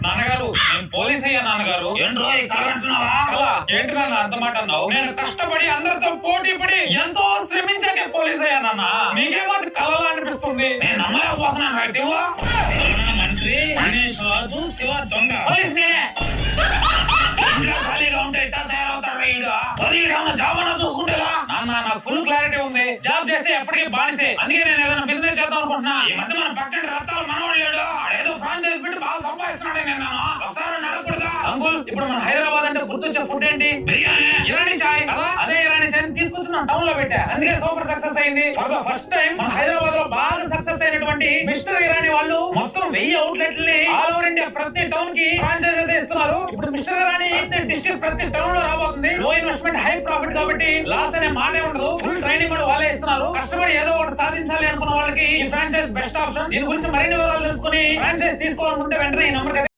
నాన్నగారు నేను పోలీస్ అయ్యా నాన్నగారు. ఏంట్రో ఈ కళ అంటున్నావా? అలా ఏంటి నాన్న అంత మాట అన్నావు? నేను కష్టపడి అందరితో పోటీ పడి ఎంతో శ్రమించాకే పోలీస్ అయ్యా నాన్న. నీకేమో అది కళలా అనిపిస్తుంది. నేను నమ్మలేకపోతున్నాను రైట్. మంత్రి గణేష్ రాజు శివ దొంగ పోలీస్ నేనే. ఇంట్లో ఖాళీగా ఉంటే ఇట్లా తయారవుతాడు వీడు. జాబ్ అన్నా చూసుకుంటేగా. నాన్న నాకు ఫుల్ క్లారిటీ ఉంది. జాబ్ చేస్తే ఎప్పటికీ బానిసే. అందుకే నేను ఏదైనా బిజినెస్ చేద్దాం అనుకుంటున్నా. ఈ మధ్య మన పక్కన రత్తాలు మనవాడు లేడు. ఆడేదో ఫ్రాంచైజ్ పెట్టి బాగా సంపాదిస్తున్నాడే. నేను ఒకసారి నడకూడదా అంకుల్? ఇప్పుడు మన హైదరాబాద్ అంటే గుర్తొచ్చే ఫుడ్ ఏంటి? బిర్యానీ. ఇరానీ చాయ్ కదా. అదే ఇరానీ చాయ్ తీసుకొచ్చి నా టౌన్ లో పెట్టా. అందుకే సూపర్ సక్సెస్ అయింది. ఫస్ట్ టైం మన హైదరాబాద్ లో బాగా సక్సెస్ అయినటువంటి మిస్టర్ ఇరానీ వాళ్ళు మొత్తం 1000 అవుట్లెట్లని ఆల్ ఓవర్ ఇండియా ప్రతి టౌన్ కి ఫ్రాంచైజ్ అయితే ఇస్తున్నారు. ఇప్పుడు మిస్టర్ ఇరానీ డిస్ట్రిక్ట్ ప్రతి టౌన్ లో రాబోతుంది. లో ఇన్వెస్ట్మెంట్ హై ప్రాఫిట్ కాబట్టి లాస్ అనే మాటే ఉండదు. ఫుల్ ట్రైనింగ్ కూడా వాళ్ళే ఇస్తున్నారు. కష్టపడి ఏదో ఒకటి సాధించాలి అనుకున్న వాళ్ళకి ఈ ఫ్రాంచైజ్ బెస్ట్ ఆప్షన్. దీని గురించి మరిన్ని వివరాలు తెలుసుకుని ఫ్రాంచైజ్ తీసుకోవాలనుకుంటే వెంటనే ఈ నంబర్